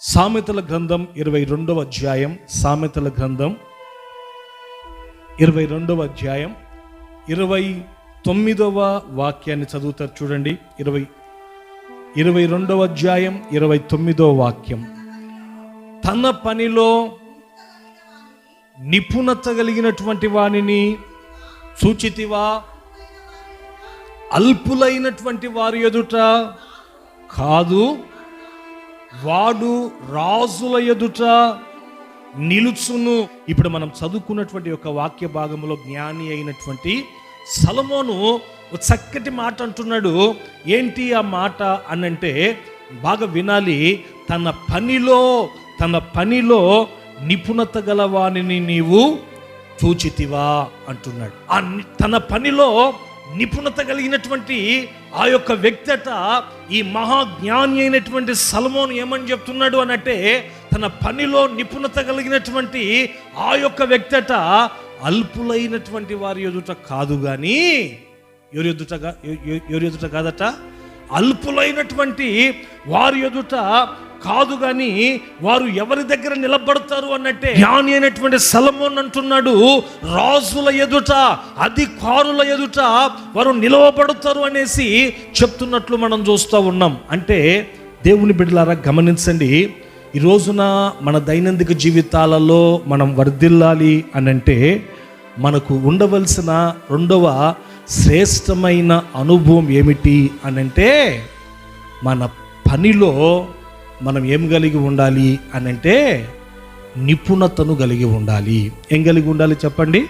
సామెతల గ్రంథం 22వ అధ్యాయం, సామెతల గ్రంథం 22వ అధ్యాయం 29వ వాక్యాన్ని చదువుతారు చూడండి. 22వ అధ్యాయం 29వ వాక్యం. తన పనిలో నిపుణత కలిగినటువంటి వానిని చూచితివా, అల్పులైనటువంటి వారి ఎదుట కాదు, వాడు రాజుల ఎదుట నిలుచును. ఇప్పుడు మనం చదువుకున్నటువంటి ఒక వాక్య భాగంలో జ్ఞాని అయినటువంటి సొలొమోను ఒక చక్కటి మాట అంటున్నాడు. ఏంటి ఆ మాట అనంటే బాగా వినాలి. తన పనిలో నిపుణత గలవానిని నీవు చూచితివా అంటున్నాడు. తన పనిలో నిపుణత కలిగినటువంటి ఆ యొక్క వ్యక్తట ఈ మహాజ్ఞాని అయినటువంటి సొలొమోను ఏమని చెప్తున్నాడు అనంటే, తన పనిలో నిపుణత కలిగినటువంటి ఆ యొక్క వ్యక్తట అల్పులైనటువంటి వారి ఎదుట కాదు, కానీ ఎవరి ఎదుట కాదట, అల్పులైనటువంటి వారి ఎదుట కాదు, కానీ వారు ఎవరి దగ్గర నిలబడతారు అన్నట్టే జ్ఞాని అయినటువంటి సొలొమోను అంటున్నాడు, రాజుల ఎదుట, అధికారుల ఎదుట వారు నిలవబడతారు అనేసి చెప్తున్నట్లు మనం చూస్తూ ఉన్నాం. అంటే దేవుని బిడ్డలారా గమనించండి, ఈ రోజున మన దైనందిక జీవితాలలో మనం వర్ధిల్లాలి అనంటే మనకు ఉండవలసిన రెండవ శ్రేష్టమైన అనుభవం ఏమిటి అనంటే, మన పనిలో మనం ఏం కలిగి ఉండాలి అనంటే నిపుణతను కలిగి ఉండాలి. ఏం కలిగి ఉండాలి చెప్పండి?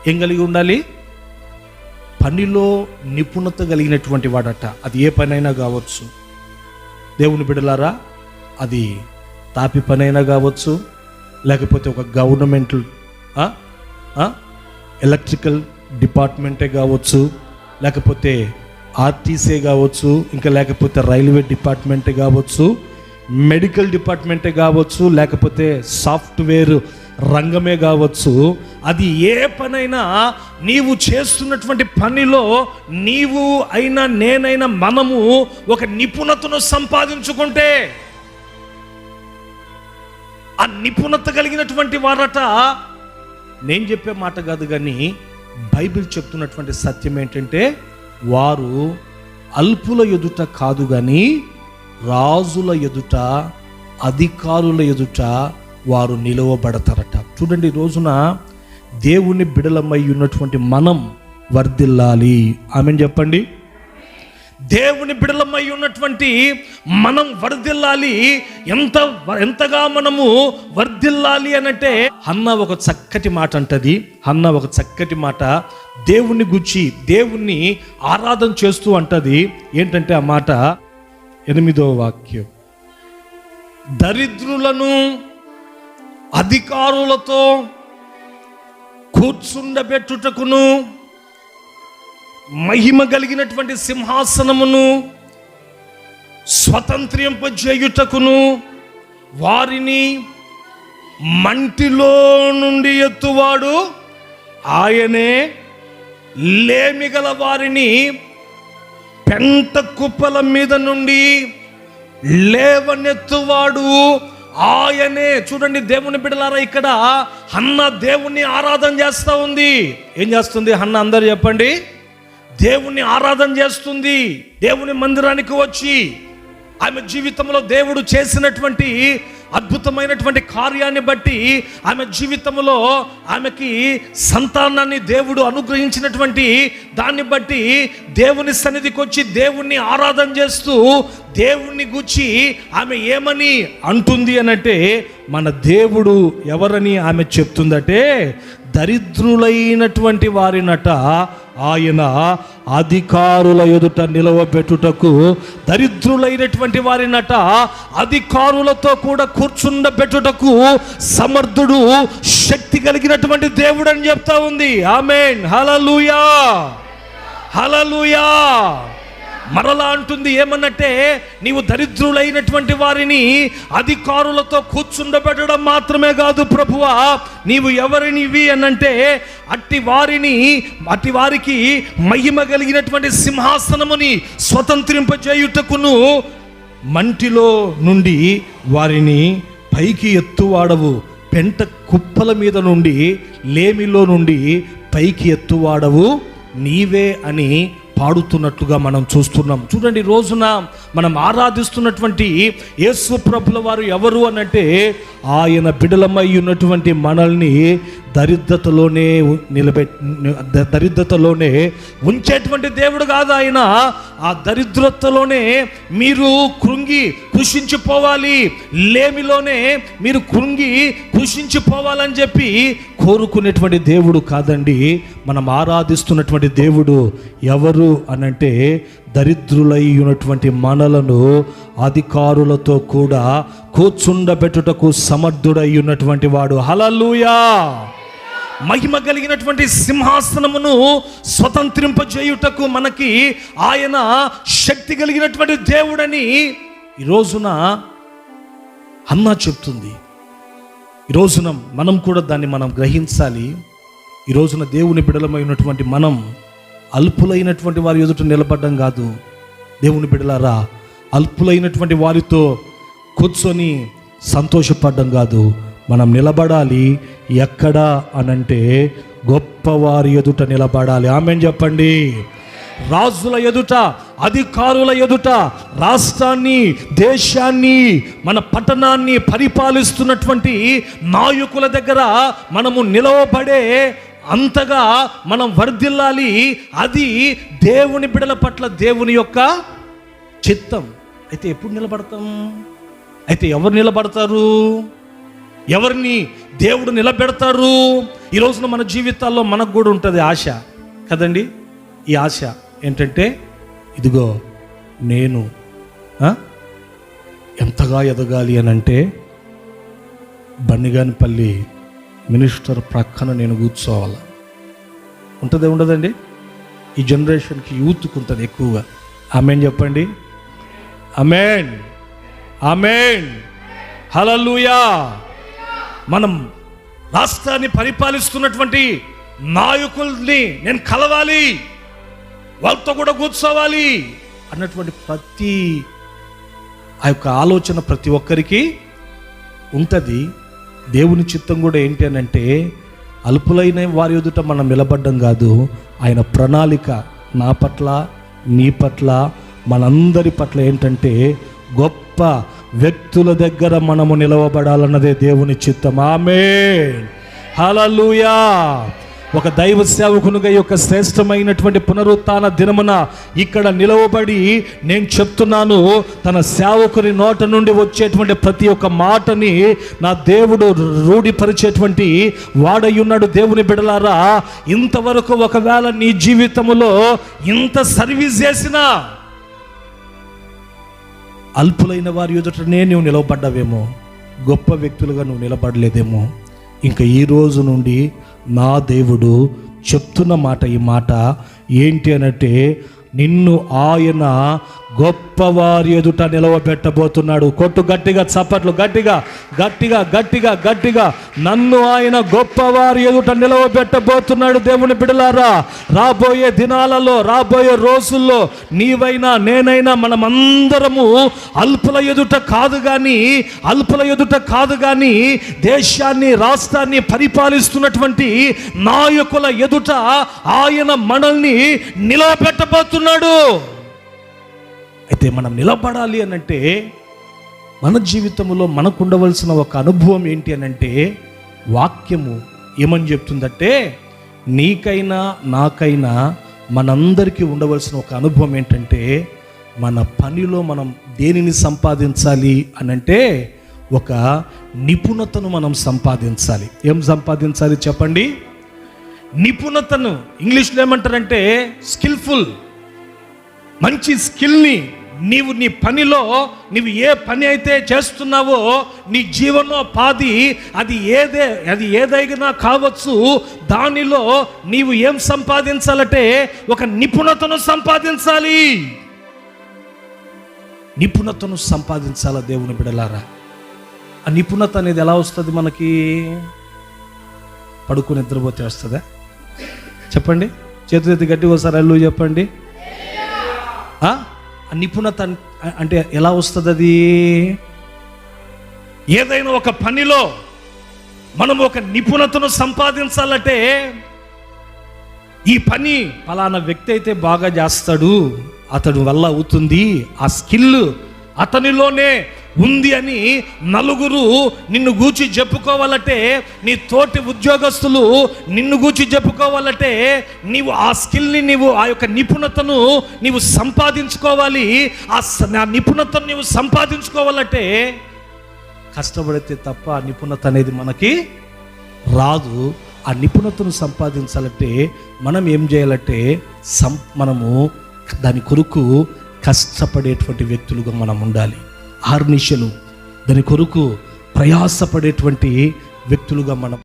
ఏం కలిగి ఉండాలి? పనిలో నిపుణత కలిగినటువంటి వాడట. అది ఏ పనైనా కావచ్చు. దేవుని బిడ్డలారా, అది తాపి పనైనా కావచ్చు, లేకపోతే ఒక గవర్నమెంట్ ఎలక్ట్రికల్ డిపార్ట్మెంటే కావచ్చు, లేకపోతే ఆర్టీసీ కావచ్చు, ఇంకా లేకపోతే రైల్వే డిపార్ట్మెంటే కావచ్చు, మెడికల్ డిపార్ట్మెంటే కావచ్చు, లేకపోతే సాఫ్ట్వేర్ రంగమే కావచ్చు. అది ఏ పనైనా నీవు చేస్తున్నటువంటి పనిలో నీవు అయినా నేనైనా మనము ఒక నిపుణతను సంపాదించుకుంటే, ఆ నిపుణత కలిగినటువంటి వారట, నేను చెప్పే మాట కాదు కానీ బైబిల్ చెప్తున్నటువంటి సత్యం ఏంటంటే, వారు అల్పుల ఎదుట కాదు కానీ రాజుల ఎదుట, అధికారుల ఎదుట వారు నిలవబడతారట. చూడండి, ఈ రోజున దేవుని బిడలమై ఉన్నటువంటి మనం వర్ధిల్లాలి. ఆమేన్ చెప్పండి. దేవుని బిడలమై ఉన్నటువంటి మనం వర్ధిల్లాలి. ఎంతగా మనము వర్ధిల్లాలి అనంటే, హన్నా ఒక చక్కటి మాట అంటది. హన్నా ఒక చక్కటి మాట దేవుని గురించి, దేవుణ్ణి ఆరాధన చేస్తూ అంటది. ఏంటంటే ఆ మాట 8వ వాక్యం. దరిద్రులను అధికారులతో కూర్చుండబెట్టుటకును, మహిమ కలిగినటువంటి సింహాసనమును స్వతంత్రింపజేయుటకును, వారిని మంటిలో నుండి ఎత్తువాడు ఆయనే, లేమిగల వారిని పెంట కుప్పల మీద నుండి లేవనెత్తువాడు ఆయనే. చూడండి దేవుని బిడ్డలారా, ఇక్కడ హన్న దేవుణ్ణి ఆరాధన చేస్తూ ఉంది. ఏం చేస్తుంది హన్న? అందరు చెప్పండి. దేవుణ్ణి ఆరాధన చేస్తుంది. దేవుని మందిరానికి వచ్చి ఆమె జీవితంలో దేవుడు చేసినటువంటి అద్భుతమైనటువంటి కార్యాన్ని బట్టి, ఆమె జీవితంలో ఆమెకి సంతానాన్ని దేవుడు అనుగ్రహించినటువంటి దాన్ని బట్టి దేవుని సన్నిధికి వచ్చి దేవుణ్ణి ఆరాధన చేస్తూ దేవుణ్ణి గూర్చి ఆమె ఏమని అంటుంది అనంటే, మన దేవుడు ఎవరని ఆమె చెప్తుందటే, దరిద్రులైనటువంటి వారినట ఆయన అధికారుల ఎదుట నిలవబెట్టుటకు, దరిద్రులైనటువంటి వారినట అధికారులతో కూడా కూర్చుండబెట్టుటకు సమర్థుడు, శక్తి కలిగినటువంటి దేవుడు అని చెప్తా ఉంది. ఆమేన్. హల్లెలూయా, హల్లెలూయా. మరలా అంటుంది ఏమన్నట్టే, నీవు దరిద్రులైనటువంటి వారిని అధికారులతో కూర్చుండబెట్టడం మాత్రమే కాదు ప్రభువా, నీవు ఎవరినివి అనంటే అట్టి వారికి మహిమ కలిగినటువంటి సింహాసనముని స్వతంత్రింపజేయుటకును, మంటిలో నుండి వారిని పైకి ఎత్తువాడవు, పెంట కుప్పల మీద నుండి, లేమిలో నుండి పైకి ఎత్తువాడవు నీవే అని పాడుతున్నట్లుగా మనం చూస్తున్నాం. చూడండి, రోజున మనం ఆరాధిస్తున్నటువంటి యేసు ప్రభుల వారు ఎవరు అనంటే, ఆయన బిడలమై ఉన్నటువంటి మనల్ని దరిద్రతలోనే దరిద్రతలోనే ఉంచేటువంటి దేవుడు కాదు ఆయన. ఆ దరిద్రతలోనే మీరు కృంగి కృషించిపోవాలి, లేమిలోనే మీరు కృంగి కృషించిపోవాలని చెప్పి కోరుకునేటువంటి దేవుడు కాదండి. మనం ఆరాధిస్తున్నటువంటి దేవుడు ఎవరు అనంటే, దరిద్రులై ఉన్నటువంటి మనలను అధికారులతో కూడా కూర్చుండబెట్టుటకు సమర్థుడై ఉన్నటువంటి వాడు. హల్లెలూయా! మహిమ కలిగినటువంటి సింహాసనమును స్వతంత్రింపజేయుటకు మనకి ఆయన శక్తి కలిగినటువంటి దేవుడని ఈ రోజున హన్నా చెప్తుంది. ఈ రోజున మనం కూడా దాన్ని మనం గ్రహించాలి. ఈ రోజున దేవుని బిడలమైనటువంటి మనం అల్పులైనటువంటి వారి ఎదుట నిలబడ్డం కాదు. దేవుని బిడలారా, అల్పులైనటువంటి వారితో కూర్చొని సంతోషపడ్డం కాదు. మనం నిలబడాలి. ఎక్కడ అనంటే గొప్పవారి ఎదుట నిలబడాలి. ఆమేన్ చెప్పండి. రాజుల ఎదుట, అధికారుల ఎదుట, రాష్ట్రాన్ని, దేశాన్ని, మన పట్టణాన్ని పరిపాలిస్తున్నటువంటి నాయకుల దగ్గర మనము నిలవబడే అంతగా మనం వర్ధిల్లాలి. అది దేవుని బిడల పట్ల దేవుని యొక్క చిత్తం. అయితే ఎప్పుడు నిలబడతాం? అయితే ఎవరు నిలబడతారు? ఎవరిని దేవుడు నిలబెడతారు? ఈ రోజున మన జీవితాల్లో మనకు కూడా ఉంటుంది ఆశ కదండి. ఈ ఆశ ఏంటంటే, ఇదిగో నేను ఎంతగా ఎదగాలి అని అంటే, బన్నిగానిపల్లి మినిస్టర్ ప్రక్కన నేను కూర్చోవాలి. ఉంటుందే ఉండదండి? ఈ జనరేషన్కి యూత్కి ఉంటుంది ఎక్కువగా. ఆమేన్ చెప్పండి. ఆమేన్, ఆమేన్, హల్లెలూయా. మనం రాష్ట్రాన్ని పరిపాలిస్తున్నటువంటి నాయకుల్ని నేను కలవాలి, వాళ్ళతో కూడా కూర్చోవాలి అన్నటువంటి ప్రతి ఆ యొక్క ఆలోచన ప్రతి ఒక్కరికి ఉంటుంది. దేవుని చిత్తం కూడా ఏంటి అని అంటే, అల్పులైన వారి ఎదుట మనం నిలబడ్డం కాదు. ఆయన ప్రణాళిక నా పట్ల, నీ పట్ల, మనందరి పట్ల ఏంటంటే, గొప్ప వ్యక్తుల దగ్గర మనము నిలవబడాలన్నదే దేవుని చిత్తం. ఆమేన్, హల్లెలూయా. ఒక దైవ సేవకునిగా యొక్క శ్రేష్టమైనటువంటి పునరుత్థాన దినమున ఇక్కడ నిలవబడి నేను చెప్తున్నాను, తన సేవకుని నోట నుండి వచ్చేటువంటి ప్రతి ఒక్క మాటని నా దేవుడు రూఢిపరిచేటువంటి వాడయ్యున్నాడు. దేవుని బిడలారా, ఇంతవరకు ఒకవేళ నీ జీవితంలో ఇంత సర్వీస్ చేసినా అల్పులైన వారి ఎదుటనే నువ్వు నిలవబడ్డావేమో, గొప్ప వ్యక్తులుగా నువ్వు నిలబడలేదేమో. ఇంకా ఈ రోజు నుండి నా దేవుడు చెప్తున్న మాట, ఈ మాట ఏంటి అనంటే, నిన్ను ఆయన గొప్పవారి ఎదుట నిలవబెట్టబోతున్నాడు. కొట్టు గట్టిగా చప్పట్లు, గట్టిగా గట్టిగా గట్టిగా గట్టిగా. నన్ను ఆయన గొప్పవారి ఎదుట నిలవబెట్టబోతున్నాడు. దేవుని బిడలారా, రాబోయే దినాలలో, రాబోయే రోజుల్లో నీవైనా నేనైనా మనమందరము అల్పుల ఎదుట కాదు కానీ దేశాన్ని, రాష్ట్రాన్ని పరిపాలిస్తున్నటువంటి నాయకుల ఎదుట ఆయన మనల్ని నిలవబెట్టబోతున్నాడు. అయితే మనం నిలబడాలి అనంటే, మన జీవితంలో మనకు ఉండవలసిన ఒక అనుభవం ఏంటి అనంటే, వాక్యము ఏమని చెప్తుందంటే, నీకైనా నాకైనా మనందరికీ ఉండవలసిన ఒక అనుభవం ఏంటంటే, మన పనిలో మనం దేనిని సంపాదించాలి అనంటే, ఒక నిపుణతను మనం సంపాదించాలి. ఏం సంపాదించాలి చెప్పండి? నిపుణతను. ఇంగ్లీష్లో ఏమంటారంటే స్కిల్ఫుల్. మంచి స్కిల్ని నీవు నీ పనిలో, నీవు ఏ పని అయితే చేస్తున్నావో నీ జీవనోపాధి అది ఏదైనా కావచ్చు, దానిలో నీవు ఏం సంపాదించాలంటే ఒక నిపుణతను సంపాదించాలి. నిపుణతను సంపాదించాలా దేవుని బిడలారా. ఆ నిపుణత అనేది ఎలా వస్తుంది మనకి? పడుకుని నిద్రపోతే వస్తుందా? చెప్పండి. చేతులెత్తి గట్టిగా ఒకసారి హల్లెలూయా చెప్పండి. ఆ నిపుణత అంటే ఎలా వస్తుంది? అది ఏదైనా ఒక పనిలో మనం ఒక నిపుణతను సంపాదించాలంటే ఈ పని ఫలానా వ్యక్తి అయితే బాగా చేస్తాడు, అతడి వల్ల అవుతుంది, ఆ స్కిల్ అతనిలోనే ఉంది అని నలుగురు నిన్ను గూర్చి చెప్పుకోవాలంటే, నీ తోటి ఉద్యోగస్తులు నిన్ను గూర్చి చెప్పుకోవాలంటే నీవు ఆ స్కిల్ని, నీవు ఆ యొక్క నిపుణతను నీవు సంపాదించుకోవాలి. ఆ నిపుణతను నీవు సంపాదించుకోవాలంటే కష్టపడితే తప్ప ఆ నిపుణత అనేది మనకి రాదు. ఆ నిపుణతను సంపాదించాలంటే మనం ఏం చేయాలంటే మనము దాని కొరకు కష్టపడేటువంటి వ్యక్తులుగా మనం ఉండాలి. ఆర్నిశలు దాని కొరకు ప్రయాసపడేటువంటి వ్యక్తులుగా మనం